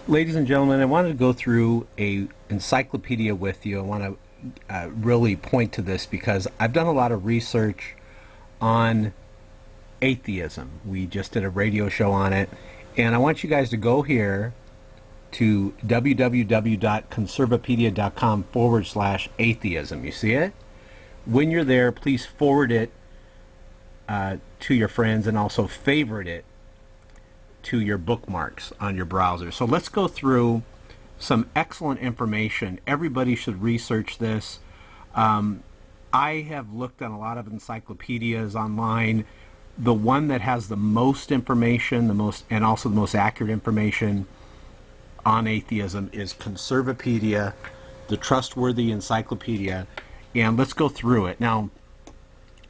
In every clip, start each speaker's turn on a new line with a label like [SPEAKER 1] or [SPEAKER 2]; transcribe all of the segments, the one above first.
[SPEAKER 1] Ladies and gentlemen, I wanted to go through a encyclopedia with you. I want to really point to this because I've done a lot of research on atheism. We just did a radio show on it, and I want you guys to go here to www.conservapedia.com/atheism. You see it? When you're there, please forward it to your friends and also favorite it to your bookmarks on your browser. So let's go through some excellent information. Everybody should research this. I have looked at a lot of encyclopedias online. The one that has the most information, and also the most accurate information on atheism is Conservapedia, the trustworthy encyclopedia. And let's go through it. Now,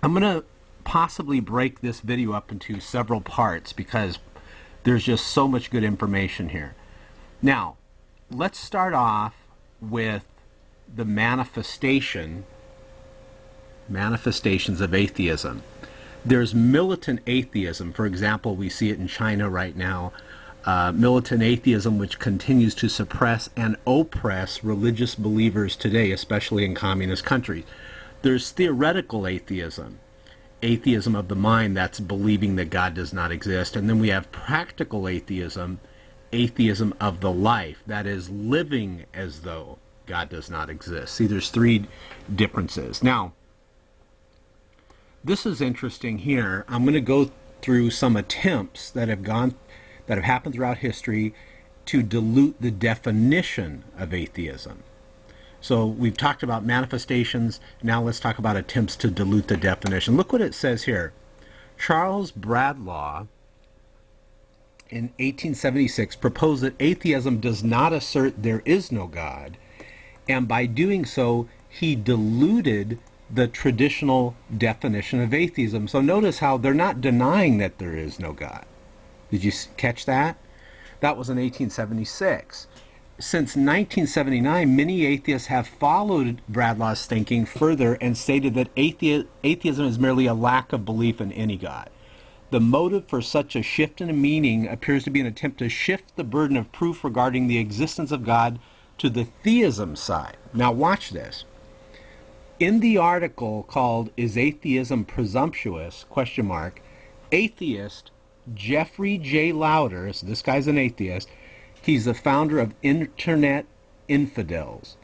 [SPEAKER 1] I'm going to possibly break this video up into several parts because there's just so much good information here. Now, let's start off with the manifestations of atheism. There's militant atheism. For example, we see it in China right now. Militant atheism, which continues to suppress and oppress religious believers today, especially in communist countries. There's theoretical atheism. Atheism of the mind, that's believing that God does not exist. And then we have practical atheism, atheism of the life, that is living as though God does not exist. See, there's three differences. Now, this is interesting here. I'm going to go through some attempts that have happened throughout history to dilute the definition of atheism. So we've talked about manifestations. Now let's talk about attempts to dilute the definition. Look what it says here. Charles Bradlaugh in 1876 proposed that atheism does not assert there is no God, and by doing so he diluted the traditional definition of atheism. So notice how they're not denying that there is no God. Did you catch that? That was in 1876. Since 1979, many atheists have followed Bradlaugh's thinking further and stated that atheism is merely a lack of belief in any God. The motive for such a shift in meaning appears to be an attempt to shift the burden of proof regarding the existence of God to the theism side. Now watch this. In the article called "Is Atheism Presumptuous?" atheist Jeffrey J. Lauder, so this guy's an atheist, he's the founder of Internet Infidels,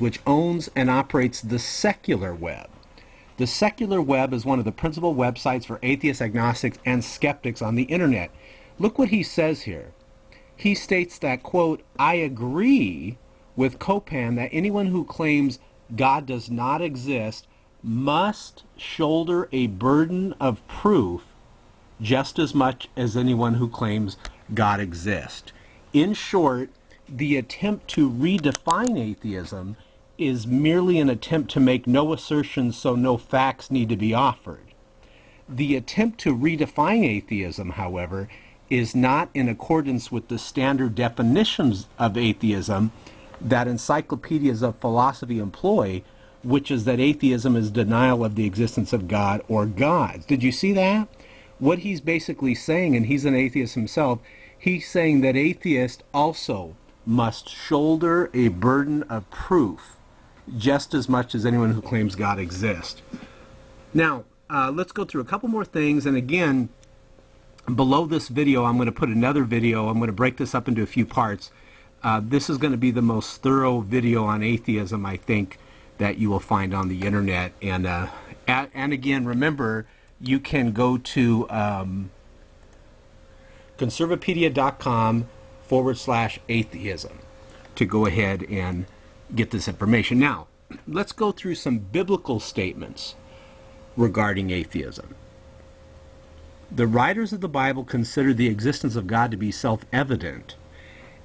[SPEAKER 1] which owns and operates the secular web. The secular web is one of the principal websites for atheists, agnostics, and skeptics on the internet. Look what he says here. He states that, quote, "I agree with Copan that anyone who claims God does not exist must shoulder a burden of proof just as much as anyone who claims God exists." In short, the attempt to redefine atheism is merely an attempt to make no assertions so no facts need to be offered. The attempt to redefine atheism, however, is not in accordance with the standard definitions of atheism that encyclopedias of philosophy employ, which is that atheism is denial of the existence of God or gods. Did you see that? What he's basically saying, and he's an atheist himself, he's saying that atheists also must shoulder a burden of proof just as much as anyone who claims God exists. Now, let's go through a couple more things, and again, below this video, I'm going to put another video. I'm going to break this up into a few parts. This is going to be the most thorough video on atheism, I think, that you will find on the internet. And again, remember, you can go to conservapedia.com/atheism to go ahead and get this information. Now, let's go through some biblical statements regarding atheism. The writers of the Bible consider the existence of God to be self-evident.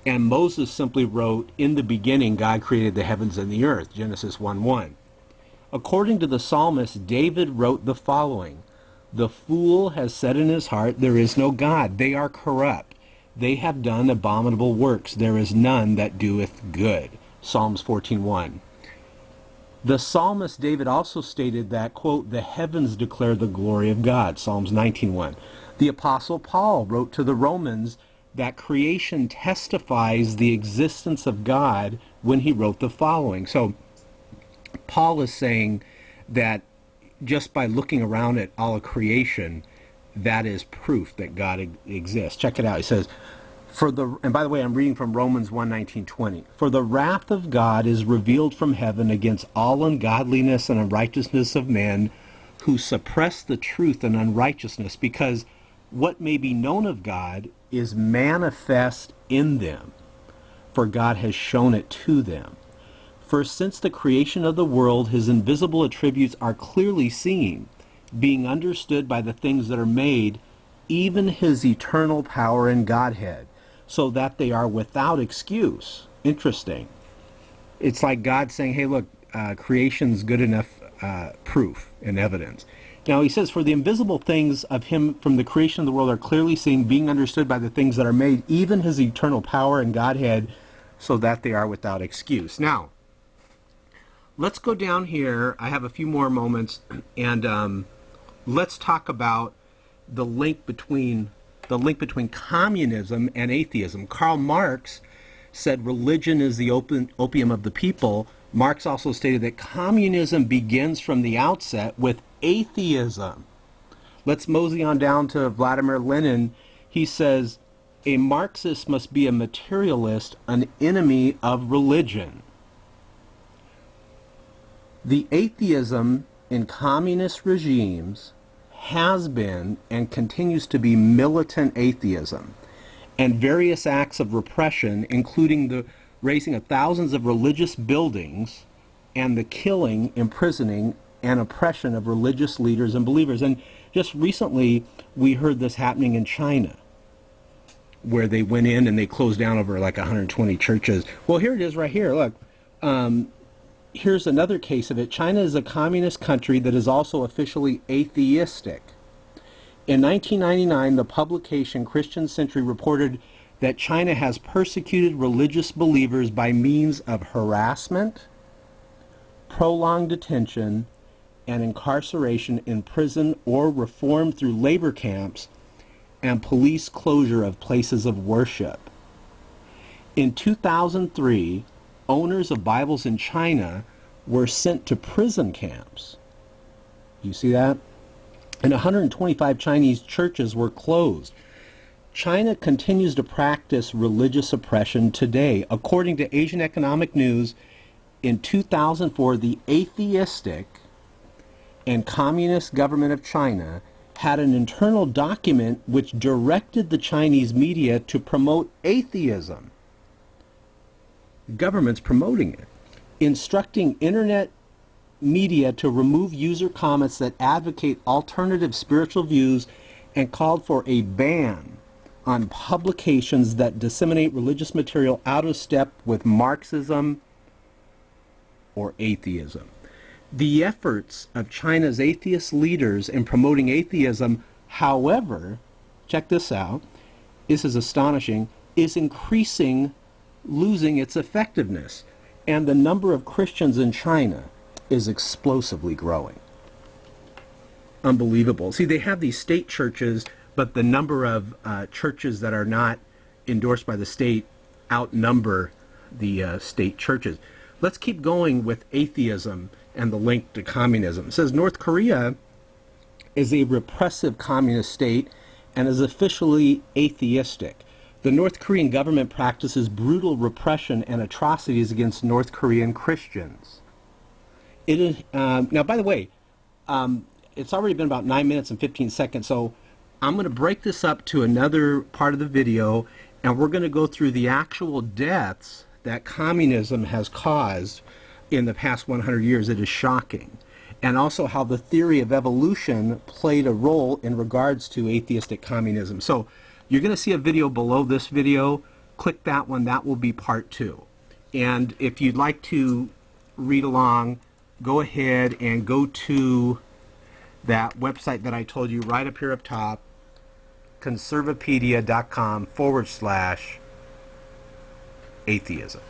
[SPEAKER 1] And Moses simply wrote, "In the beginning, God created the heavens and the earth," Genesis 1:1. According to the psalmist, David wrote the following: "The fool has said in his heart, there is no God. They are corrupt. They have done abominable works. There is none that doeth good." Psalms 14:1. The psalmist David also stated that, quote, "The heavens declare the glory of God," Psalms 19:1. The apostle Paul wrote to the Romans, that creation testifies the existence of God when he wrote the following. So Paul is saying that just by looking around at all of creation, that is proof that God exists. Check it out. He says, and by the way, I'm reading from Romans 1:19-20. For the wrath of God is revealed from heaven against all ungodliness and unrighteousness of men who suppress the truth and unrighteousness, because what may be known of God is manifest in them, for God has shown it to them. For since the creation of the world, his invisible attributes are clearly seen, being understood by the things that are made, even his eternal power and Godhead, so that they are without excuse. Interesting. It's like God saying, hey, look, creation's good enough proof and evidence. Now he says, for the invisible things of him from the creation of the world are clearly seen, being understood by the things that are made, even his eternal power and Godhead, so that they are without excuse. Now, let's go down here. I have a few more moments, and let's talk about the link between communism and atheism. Karl Marx said religion is the opium of the people. Marx also stated that communism begins from the outset with atheism. Let's mosey on down to Vladimir Lenin. He says, a Marxist must be a materialist, an enemy of religion. The atheism in communist regimes has been and continues to be militant atheism, and various acts of repression, including the razing of thousands of religious buildings and the killing, imprisoning, and oppression of religious leaders and believers. And just recently, we heard this happening in China, where they went in and they closed down over like 120 churches. Well, here it is right here. Look. Here's another case of it. China is a communist country that is also officially atheistic. In 1999, the publication Christian Century reported that China has persecuted religious believers by means of harassment, prolonged detention, and incarceration in prison or reform through labor camps and police closure of places of worship. In 2003, owners of Bibles in China were sent to prison camps. You see that? And 125 Chinese churches were closed. China continues to practice religious oppression today. According to Asian Economic News, in 2004, the atheistic and communist government of China had an internal document which directed the Chinese media to promote atheism. The government's promoting it, instructing internet media to remove user comments that advocate alternative spiritual views, and called for a ban on publications that disseminate religious material out of step with Marxism or atheism. The efforts of China's atheist leaders in promoting atheism, however, check this out, this is astonishing, is losing its effectiveness, and the number of Christians in China is explosively growing. Unbelievable. See, they have these state churches, but the number of churches that are not endorsed by the state outnumber the state churches. Let's keep going with atheism and the link to communism. It says North Korea is a repressive communist state and is officially atheistic. The North Korean government practices brutal repression and atrocities against North Korean Christians. It is, now, by the way, it's already been about 9 minutes and 15 seconds, so I'm going to break this up to another part of the video, and we're going to go through the actual deaths that communism has caused in the past 100 years. It is shocking. And also how the theory of evolution played a role in regards to atheistic communism. So you're going to see a video below this video. Click that one. That will be part 2. And if you'd like to read along, go ahead and go to that website that I told you right up here up top, conservapedia.com/atheism.